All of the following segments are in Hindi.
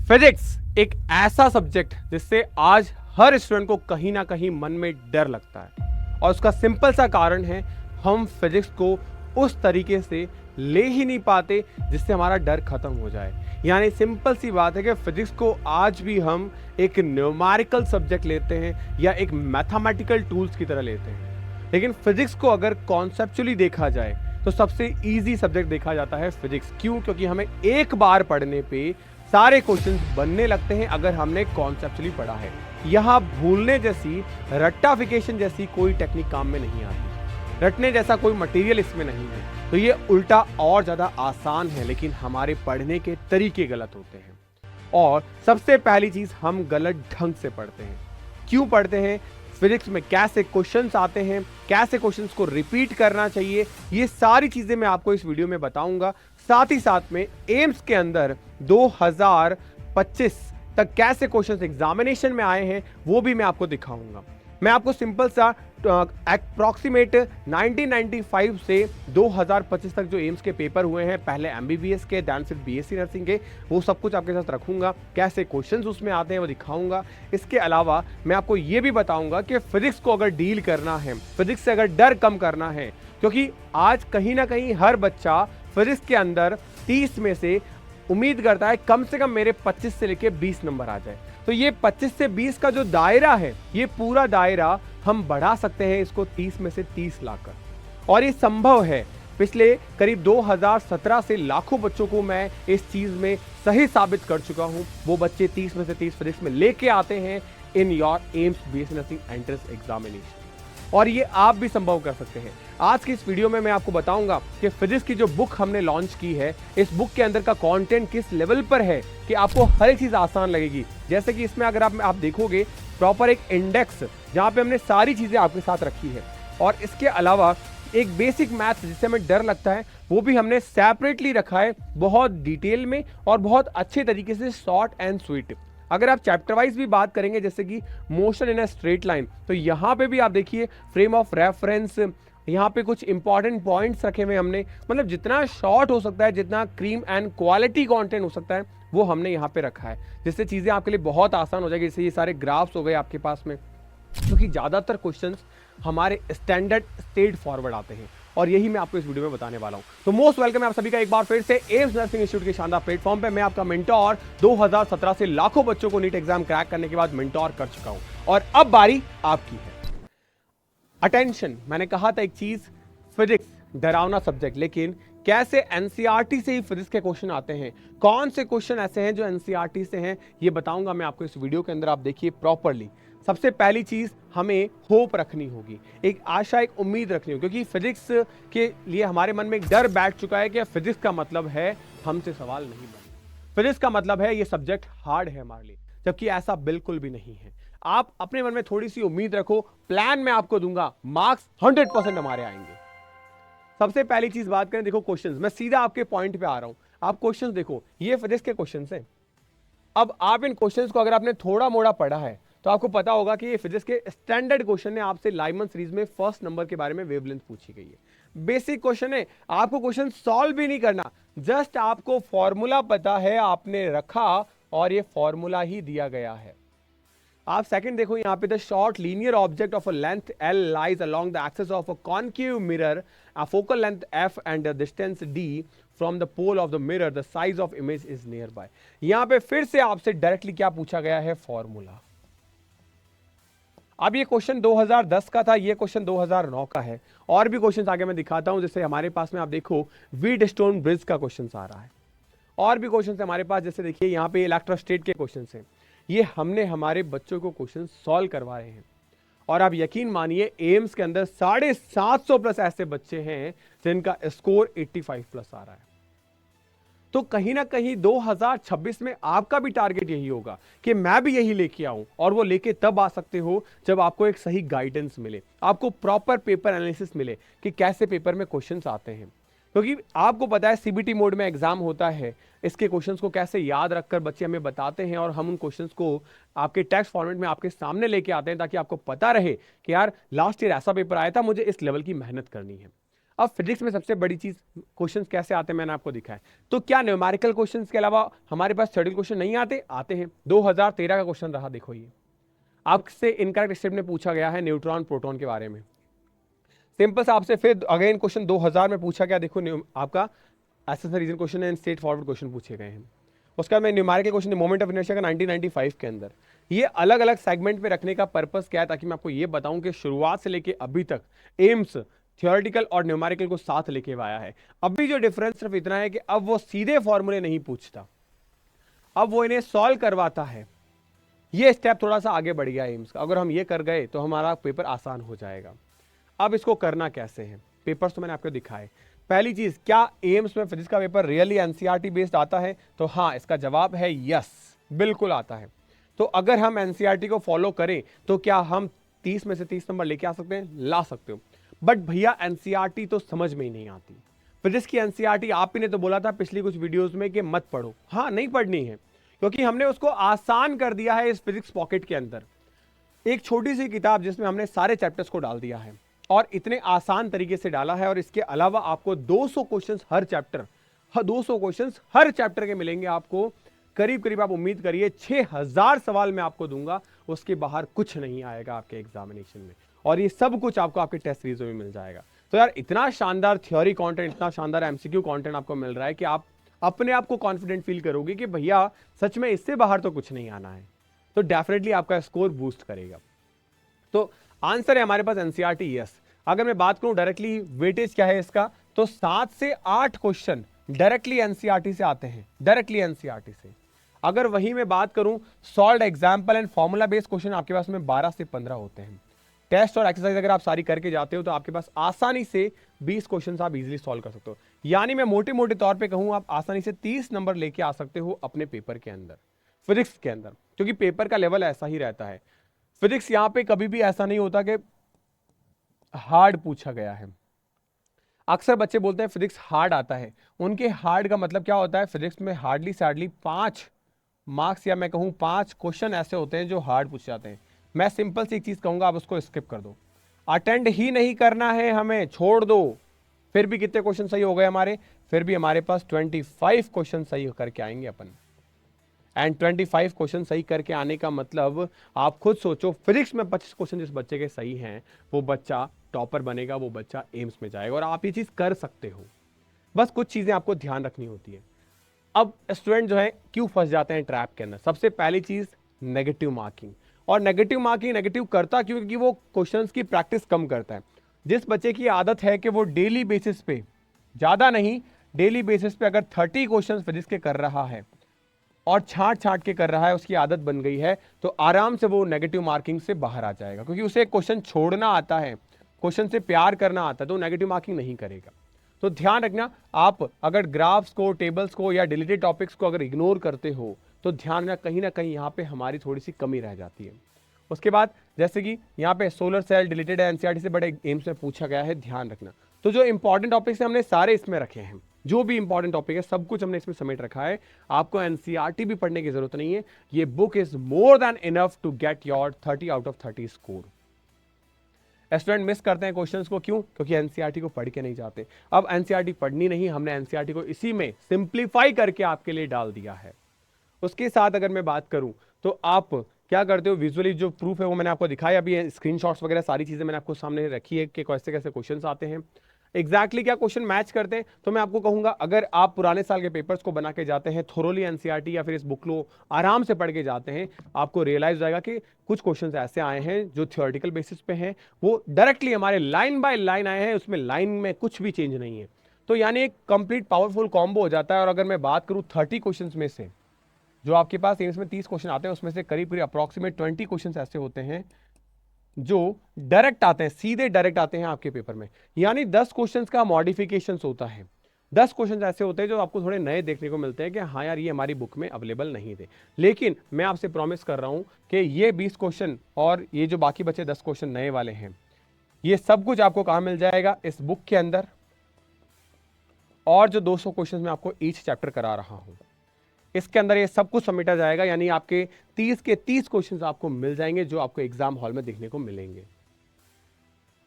फिजिक्स एक ऐसा सब्जेक्ट जिससे आज हर स्टूडेंट को कहीं ना कहीं मन में डर लगता है और उसका सिंपल सा कारण है हम फिजिक्स को उस तरीके से ले ही नहीं पाते जिससे हमारा डर खत्म हो जाए। यानी सिंपल सी बात है कि फिजिक्स को आज भी हम एक न्यूमेरिकल सब्जेक्ट लेते हैं या एक मैथमेटिकल टूल्स की तरह लेते हैं, लेकिन फिजिक्स को अगर कॉन्सेप्चुअली देखा जाए तो सबसे इजी सब्जेक्ट देखा जाता है फिजिक्स। क्यों? क्योंकि हमें एक बार पढ़ने पे सारे क्वेश्चंस बनने लगते हैं अगर हमने कॉन्सेप्चुअली पढ़ा है। यहाँ भूलने जैसी, रट्टाफिकेशन जैसी कोई टेक्निक काम में नहीं आती, रटने जैसा कोई मटेरियल इसमें नहीं है। तो ये उल्टा और ज़्यादा आसान है, लेकिन हमारे पढ़ने के तरीके गलत होते हैं। और सबसे पहली चीज़, हम गलत ढंग से पढ़ते हैं। क्यों पढ़ते हैं? फिजिक्स में कैसे क्वेश्चंस आते हैं, कैसे क्वेश्चंस को रिपीट करना चाहिए, ये सारी चीज़ें मैं आपको इस वीडियो में बताऊंगा। साथ ही साथ में एम्स के अंदर 2025 तक कैसे क्वेश्चंस एग्जामिनेशन में आए हैं वो भी मैं आपको दिखाऊंगा। मैं आपको सिंपल सा अप्रॉक्सीमेट 1995 से 2025 तक जो एम्स के पेपर हुए हैं, पहले एमबीबीएस के, दैन फिर बीएससी नर्सिंग के, वो सब कुछ आपके साथ रखूंगा। कैसे क्वेश्चंस उसमें आते हैं वो दिखाऊंगा। इसके अलावा मैं आपको ये भी बताऊंगा कि फिजिक्स को अगर डील करना है, फिजिक्स से अगर डर कम करना है, क्योंकि आज कहीं ना कहीं हर बच्चा फिजिक्स के अंदर 30 में से उम्मीद करता है कम से कम मेरे 25 से लेके 20 नंबर आ जाए। तो ये 25 से 20 का जो दायरा है, ये पूरा दायरा हम बढ़ा सकते हैं इसको 30 में से 30 लाकर, और ये संभव है। पिछले करीब 2017 से लाखों बच्चों को मैं इस चीज में सही साबित कर चुका हूं। वो बच्चे 30 में से 30 फिजिक्स में लेके आते हैं in your AIIMS BSc nursing entrance examination, और ये आप भी संभव कर सकते हैं। आज की इस वीडियो में मैं आपको बताऊंगा कि फिजिक्स की जो बुक हमने लॉन्च की है, इस बुक के अंदर का कंटेंट किस लेवल पर है कि आपको हर एक चीज आसान लगेगी। जैसे कि इसमें अगर आप देखोगे प्रॉपर एक इंडेक्स जहां पे हमने सारी चीजें आपके साथ रखी है, और इसके अलावा एक बेसिक मैथ्स जिससे हमें डर लगता है वो भी हमने सेपरेटली रखा है, बहुत डिटेल में और बहुत अच्छे तरीके से, शॉर्ट एंड स्वीट। अगर आप चैप्टर वाइज भी बात करेंगे, जैसे कि motion in a straight line, तो यहाँ पे भी आप देखिए फ्रेम ऑफ रेफरेंस, यहाँ पे कुछ इंपॉर्टेंट पॉइंट्स रखे हुए हमने। मतलब जितना शॉर्ट हो सकता है, जितना क्रीम एंड क्वालिटी कंटेंट हो सकता है, वो हमने यहाँ पे रखा है, जिससे चीज़ें आपके लिए बहुत आसान हो जाएगी। जैसे ये सारे ग्राफ्स हो गए आपके पास में, क्योंकि ज़्यादातर क्वेश्चंस हमारे स्टैंडर्ड स्ट्रेट फॉरवर्ड आते हैं, और यही मैं आपको इस वीडियो में बताने वाला हूं। तो मोस्ट वेलकम है आप सभी का एक बार फिर से एम्स नर्सिंग इंस्टीट्यूट के शानदार प्लेटफॉर्म पे। मैं आपका मेंटोर 2017 से लाखों बच्चों को नीट एग्जाम क्रैक करने के बाद मेंटोर कर चुका हूं, और अब बारी आपकी है। अटेंशन, मैंने कहा था एक चीज, फिजिक्स डरावना सब्जेक्ट, लेकिन कैसे एनसीईआरटी से ही फिजिक्स के क्वेश्चन आते हैं, कौन से क्वेश्चन ऐसे हैं जो एनसीईआरटी से हैं, ये बताऊंगा मैं आपको इस वीडियो के अंदर। आप देखिए प्रॉपरली। सबसे पहली चीज, हमें होप रखनी होगी, एक आशा, एक उम्मीद रखनी होगी, क्योंकि फिजिक्स के लिए हमारे मन में एक डर बैठ चुका है कि फिजिक्स का मतलब है हमसे सवाल नहीं बने, फिजिक्स का मतलब है ये सब्जेक्ट हार्ड है हमारे लिए, जबकि ऐसा बिल्कुल भी नहीं है। आप अपने मन में थोड़ी सी उम्मीद रखो, प्लान मैं आपको दूंगा, मार्क्स 100% हमारे आएंगे। सबसे पहली चीज बात करें, देखो क्वेश्चंस, मैं सीधा आपके पॉइंट पे आ रहा हूं। आप क्वेश्चंस देखो, ये फिजिक्स के क्वेश्चंस हैं। अब आप इन क्वेश्चंस को अगर आपने थोड़ा मोड़ा पढ़ा है तो आपको पता होगा कि ये फिजिक्स के स्टैंडर्ड क्वेश्चन है। आपसे लाइमन सीरीज में फर्स्ट नंबर के बारे में वेवलेंथ पूछी गई है। बेसिक क्वेश्चन है, आपको क्वेश्चन सॉल्व भी नहीं करना, जस्ट आपको फॉर्मूला पता है, आपने रखा और ये फॉर्मूला ही दिया गया है। आप सेकंड देखो, यहाँ पे the short linear object of a length L lies along the axis of a concave mirror, a focal length f and the distance d from the pole of the mirror, the size of image is nearby। यहाँ पे फिर से आपसे डायरेक्टली क्या पूछा गया है? फॉर्मूला। अब ये क्वेश्चन 2010 का था, ये क्वेश्चन 2009 का है। और भी क्वेश्चन आगे मैं दिखाता हूं, जैसे हमारे पास में आप देखो व्हीटस्टोन ब्रिज का क्वेश्चन आ रहा है, और भी क्वेश्चन हमारे पास, जैसे देखिए यहाँ पे इलेक्ट्रोस्टेट के क्वेश्चन हैं। ये हमने हमारे बच्चों को क्वेश्चन सॉल्व करवा रहे हैं, और आप यकीन मानिए एम्स के अंदर 750 प्लस ऐसे बच्चे हैं जिनका स्कोर 85 प्लस आ रहा है। तो कहीं ना कहीं 2026 में आपका भी टारगेट यही होगा कि मैं भी यही लेके आऊं, और वो लेके तब आ सकते हो जब आपको एक सही गाइडेंस मिले, आपको प्रॉपर पेपर एनालिसिस मिले कि कैसे पेपर में क्वेश्चंस आते हैं। क्योंकि आपको पता है सीबीटी मोड में एग्जाम होता है, इसके क्वेश्चंस को कैसे याद रखकर बच्चे हमें बताते हैं, और हम उन क्वेश्चंस को आपके टेक्स्ट फॉर्मेट में आपके सामने लेके आते हैं, ताकि आपको पता रहे कि यार लास्ट ईयर ऐसा पेपर आया था, मुझे इस लेवल की मेहनत करनी है। अब फिजिक्स में सबसे बड़ी चीज क्वेश्चंस कैसे आते हैं मैंने आपको दिखाया। तो क्या न्यूमेरिकल क्वेश्चंस के अलावा हमारे पास शेड्यूल क्वेश्चन नहीं आते? आते हैं। 2013 का क्वेश्चन रहा, देखो ये आपसे इनकरेक्ट स्टेप में पूछा गया है न्यूट्रॉन प्रोटॉन के बारे में। सिंपल सा आपसे फिर अगेन क्वेश्चन 2000 में पूछा गया, देखो आपका एसेसरी reason question and straightforward question पूछे गए हैं। उसके बाद में numerical question moment of inertia का 1995 के अंदर। ये अलग अलग सेगमेंट पे रखने का पर्पस क्या है, ताकि मैं आपको ये बताऊं कि शुरुआत से लेके अभी तक एम्स थियोरेटिकल और न्यूमेरिकल को साथ लेके आया है। अभी जो डिफरेंस सिर्फ इतना है कि अब वो सीधे फॉर्मूले नहीं पूछता, अब वो इन्हें सॉल्व करवाता है। ये स्टेप थोड़ा सा आगे बढ़ गया एम्स का। अगर हम ये कर गए तो हमारा पेपर आसान हो जाएगा। अब इसको करना कैसे है, पेपर्स तो मैंने आपको दिखाए। पहली चीज, क्या एम्स में फिजिक्स का पेपर रियली एनसीईआरटी बेस्ड आता है? तो हाँ, इसका जवाब है यस, बिल्कुल आता है। तो अगर हम एनसीईआरटी को फॉलो करें तो क्या हम 30 में से 30 नंबर लेके आ सकते हैं? ला सकते हो। बट भैया एनसीईआरटी तो समझ में ही नहीं आती। फिजिक्स की एनसीईआरटी आप ही ने तो बोला था पिछली कुछ वीडियोस में कि मत पढ़ो। हाँ, नहीं पढ़नी है, क्योंकि हमने उसको आसान कर दिया है इस फिजिक्स पॉकेट के अंदर। एक छोटी सी किताब जिसमें हमने सारे चैप्टर्स को डाल दिया है और इतने आसान तरीके से डाला है। और इसके अलावा आपको 200 क्वेश्चंस हर चैप्टर, 200 क्वेश्चंस हर चैप्टर के मिलेंगे आपको। करीब करीब आप उम्मीद करिए 6000 सवाल मैं आपको दूंगा, उसके बाहर कुछ नहीं आएगा आपके एग्जामिनेशन में। और ये सब कुछ आपको आपके टेस्ट सीरीज में मिल जाएगा। तो यार इतना शानदार थ्योरी कंटेंट, इतना शानदार एमसीक्यू कंटेंट आपको मिल रहा है कि आप अपने आप को कॉन्फिडेंट फील करोगे कि भैया सच में इससे बाहर तो कुछ नहीं आना है। तो डेफिनेटली आपका स्कोर बूस्ट करेगा। तो आंसर है हमारे पास एनसीईआरटी यस। अगर मैं बात करूं डायरेक्टली वेटेज क्या है इसका, तो 7 से 8 क्वेश्चन डायरेक्टली एनसीईआरटी से आते हैं, डायरेक्टली एनसीईआरटी से। अगर वही मैं बात करूं solved example and formula based question आपके पास में 12 से 15 होते हैं। टेस्ट और एक्सरसाइज अगर आप सारी करके जाते हो तो आपके पास आसानी से 20 क्वेश्चन आप इजीली सॉल्व कर सकते हो। यानी मैं मोटे मोटे तौर पे कहूं, आप आसानी से 30 नंबर लेके आ सकते हो अपने पेपर के अंदर, फिजिक्स के अंदर, क्योंकि पेपर का लेवल ऐसा ही रहता है। फिजिक्स यहां पे कभी भी ऐसा नहीं होता कि हार्ड पूछा गया है। अक्सर बच्चे बोलते हैं फिजिक्स हार्ड आता है, उनके हार्ड का मतलब क्या होता है? फिजिक्स में हार्डली से हार्डली 5 मार्क्स या मैं कहूं 5 क्वेश्चन ऐसे होते हैं जो हार्ड पूछ जाते हैं। मैं सिंपल सी एक चीज कहूंगा, आप उसको स्किप कर दो, अटेंड ही नहीं करना है हमें, छोड़ दो। फिर भी कितने क्वेश्चन सही हो गए हमारे? फिर भी हमारे पास 25 क्वेश्चन सही करके आएंगे अपन। एंड 25 क्वेश्चन सही करके आने का मतलब आप खुद सोचो, फिजिक्स में 25 क्वेश्चन जिस बच्चे के सही हैं वो बच्चा टॉपर बनेगा, वो बच्चा एम्स में जाएगा। और आप ये चीज कर सकते हो, बस कुछ चीजें आपको ध्यान रखनी होती है। अब स्टूडेंट जो है क्यों फंस जाते हैं ट्रैप के अंदर? सबसे पहली चीज नेगेटिव मार्किंग। और नेगेटिव मार्किंग नेगेटिव करता क्यों? क्योंकि वो क्वेश्चंस की प्रैक्टिस कम करता है। जिस बच्चे की आदत है कि वो डेली बेसिस पे, ज्यादा नहीं, डेली बेसिस पे अगर 30 क्वेश्चंस फिजिक्स के कर रहा है और छांट छांट के कर रहा है, उसकी आदत बन गई है, तो आराम से वो नेगेटिव मार्किंग से बाहर आ जाएगा। क्योंकि उसे क्वेश्चन छोड़ना आता है, क्वेश्चन से प्यार करना आता है, तो नेगेटिव मार्किंग नहीं करेगा। तो ध्यान रखना, आप अगर ग्राफ्स को, टेबल्स को या डिलीटेड टॉपिक्स को अगर इग्नोर करते हो तो ध्यान रखना कहीं ना कहीं यहाँ पे हमारी थोड़ी सी कमी रह जाती है। उसके बाद जैसे कि यहाँ पे सोलर सेल डिलीटेड है, एनसीईआरटी से बड़े एम्स में पूछा गया है, ध्यान रखना। तो जो इंपॉर्टेंट टॉपिक्स हमने सारे इसमें रखे हैं, जो भी इंपॉर्टेंट टॉपिक है सब कुछ हमने इसमें समेट रखा है। आपको एनसीईआरटी भी पढ़ने की जरूरत नहीं है, ये book is more than enough to get your 30 out of 30 score. Student miss करते हैं क्वेश्चंस को, क्यों? क्योंकि एनसीईआरटी को पढ़ के नहीं जाते। अब एनसीईआरटी पढ़नी नहीं, हमने एनसीईआरटी को इसी में सिंप्लीफाई करके आपके लिए डाल दिया है। उसके साथ अगर मैं बात करूं तो आप क्या करते हो, विजुअली जो प्रूफ है वो मैंने आपको दिखाया, अभी स्क्रीनशॉट्स वगैरह सारी चीजें मैंने आपको सामने रखी है कि कैसे कैसे क्वेश्चंस आते हैं, एग्जैक्टली क्या क्वेश्चन मैच करते हैं। तो मैं आपको कहूंगा, अगर आप पुराने साल के पेपर्स को बना के जाते हैं थोरोली एनसीईआरटी या फिर इस बुक को आराम से पढ़ के जाते हैं, आपको रियलाइज हो जाएगा कि कुछ क्वेश्चंस ऐसे आए हैं जो थियोरेटिकल बेसिस पे हैं, वो डायरेक्टली हमारे लाइन बाय लाइन आए हैं, उसमें लाइन में कुछ भी चेंज नहीं है। तो यानी एक कंप्लीट पावरफुल कॉम्बो हो जाता है। और अगर मैं बात करूं 30 क्वेश्चंस में से, जो आपके पास एम्स में 30 क्वेश्चन आते हैं, उसमें से करीब करीब अप्रॉक्सीमेट 20 क्वेश्चंस ऐसे होते हैं जो डायरेक्ट आते हैं, सीधे डायरेक्ट आते हैं आपके पेपर में। यानी 10 क्वेश्चंस का मॉडिफिकेशंस होता है, 10 क्वेश्चंस ऐसे होते हैं जो आपको थोड़े नए देखने को मिलते हैं कि हाँ यार ये हमारी बुक में अवेलेबल नहीं थे। लेकिन मैं आपसे प्रॉमिस कर रहा हूं कि ये 20 क्वेश्चन और ये जो बाकी बचे 10 क्वेश्चन नए वाले हैं, ये सब कुछ आपको कहां मिल जाएगा? इस बुक के अंदर। और जो 200 क्वेश्चन मैं आपको ईच चैप्टर करा रहा हूं, इसके अंदर ये सब कुछ समेटा जाएगा। यानी आपके 30 के 30 क्वेश्चंस आपको मिल जाएंगे जो आपको एग्जाम हॉल में देखने को मिलेंगे।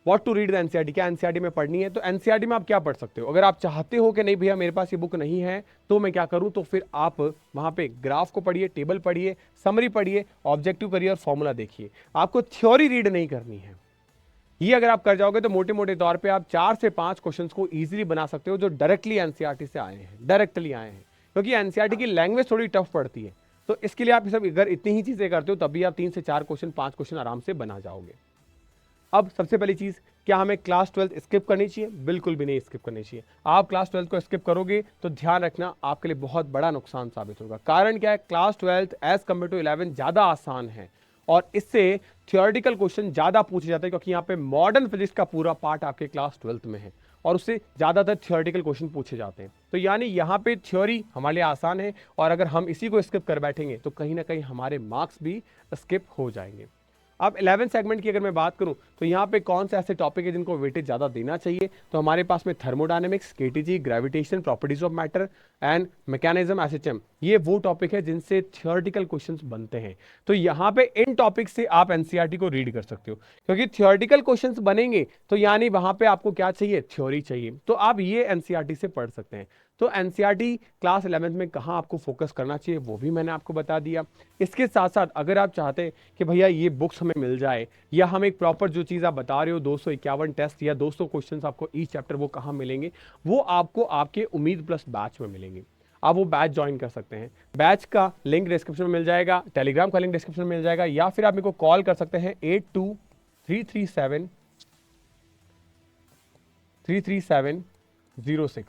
What to read the NCERT, क्या एनसीईआरटी में पढ़नी है। तो एनसीईआरटी में आप क्या पढ़ सकते हो, अगर आप चाहते हो कि नहीं भैया मेरे पास ये बुक नहीं है तो मैं क्या करूं, तो फिर आप वहां पे ग्राफ को पढ़िए, टेबल पढ़िए, समरी पढ़िए, ऑब्जेक्टिव करिए और फॉर्मूला देखिए। आपको थ्योरी रीड नहीं करनी है। ये अगर आप कर जाओगे तो मोटे मोटे तौर पे आप 4 से 5 क्वेश्चंस को इजीली बना सकते हो जो डायरेक्टली एनसीईआरटी से आए हैं, डायरेक्टली आए हैं, क्योंकि एनसीईआरटी की लैंग्वेज थोड़ी टफ पड़ती है। तो इसके लिए आप सब अगर इतनी ही चीजें करते हो तब भी आप 3 से 4 क्वेश्चन, 5 क्वेश्चन आराम से बना जाओगे। अब सबसे पहली चीज, क्या हमें क्लास 12 स्किप करनी चाहिए? बिल्कुल भी नहीं स्किप करनी चाहिए। आप क्लास 12 को स्किप करोगे तो ध्यान रखना आपके लिए बहुत बड़ा नुकसान साबित होगा। कारण क्या है, क्लास 12 एज कम्पेयर टू 11 ज्यादा आसान है और इससे थियोरेटिकल क्वेश्चन ज्यादा पूछे जाते हैं, क्योंकि यहाँ पे मॉडर्न फिजिक्स का पूरा पार्ट आपके क्लास 12 में है और उससे ज्यादातर थियोरेटिकल क्वेश्चन पूछे जाते हैं। तो यानी यहाँ पे थ्योरी हमारे लिए आसान है और अगर हम इसी को स्किप कर बैठेंगे तो कहीं ना कहीं हमारे मार्क्स भी स्किप हो जाएंगे। अब 11 सेगमेंट की अगर मैं बात करूं तो यहाँ पे कौन से ऐसे टॉपिक है जिनको वेटेज ज़्यादा देना चाहिए, तो हमारे पास में thermodynamics, KTG, gravitation, properties of matter and mechanism, SHM, ये वो टॉपिक है जिनसे थियोरेटिकल क्वेश्चंस बनते हैं। तो यहाँ पे इन टॉपिक से आप एनसीईआरटी को रीड कर सकते हो, क्योंकि थियोरेटिकल क्वेश्चंस बनेंगे तो यानी वहां पे आपको क्या चाहिए, थ्योरी चाहिए। तो आप ये एनसीईआरटी से पढ़ सकते हैं। तो एनसीईआरटी क्लास 11 में कहाँ आपको फोकस करना चाहिए वो भी मैंने आपको बता दिया। इसके साथ साथ अगर आप चाहते हैं कि भैया ये बुक्स हमें मिल जाए या हम एक प्रॉपर जो चीज़ आप बता रहे हो 251 टेस्ट या 200 क्वेश्चंस आपको ईच चैप्टर, वो कहाँ मिलेंगे, वो आपको आपके उम्मीद प्लस बैच में मिलेंगे। आप वो बैच ज्वाइन कर सकते हैं। बैच का लिंक डिस्क्रिप्शन में मिल जाएगा, टेलीग्राम का लिंक डिस्क्रिप्शन में मिल जाएगा, या फिर आप मेरे को कॉल कर सकते हैं 8233733706।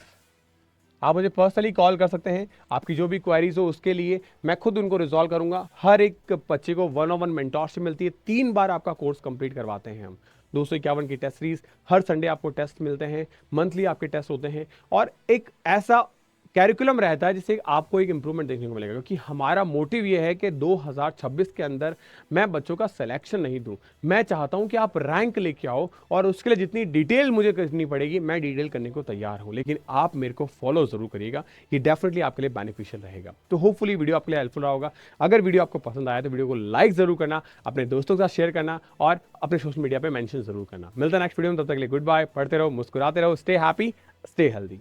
आप मुझे पर्सनली कॉल कर सकते हैं, आपकी जो भी क्वेरीज हो उसके लिए मैं खुद उनको रिजॉल्व करूंगा। हर एक बच्चे को 1-on-1 मेंटोरशिप मिलती है, 3 बार आपका कोर्स कंप्लीट करवाते हैं हम। 251 की टेस्ट सीरीज, हर संडे आपको टेस्ट मिलते हैं, मंथली आपके टेस्ट होते हैं और एक ऐसा कैरिकुलम रहता है जिससे आपको एक इंप्रूवमेंट देखने को मिलेगा, क्योंकि हमारा मोटिव ये है कि 2026 के अंदर मैं बच्चों का सिलेक्शन नहीं दूं, मैं चाहता हूं कि आप रैंक लेके आओ और उसके लिए जितनी डिटेल मुझे करनी पड़ेगी मैं डिटेल करने को तैयार हूं, लेकिन आप मेरे को फॉलो जरूर करिएगा। ये डेफिनेटली आपके लिए बेनिफिशियल रहेगा। तो होपफुली वीडियो आपके लिए हेल्पफुल रहा होगा। अगर वीडियो आपको पसंद आया तो वीडियो को लाइक जरूर करना, अपने दोस्तों के साथ शेयर करना और अपने सोशल मीडिया पर मेंशन जरूर करना। मिलता है नेक्स्ट वीडियो में, तब तक के लिए गुड बाय। पढ़ते रहो, मुस्कुराते रहो, स्टे हैप्पी, स्टे हेल्दी।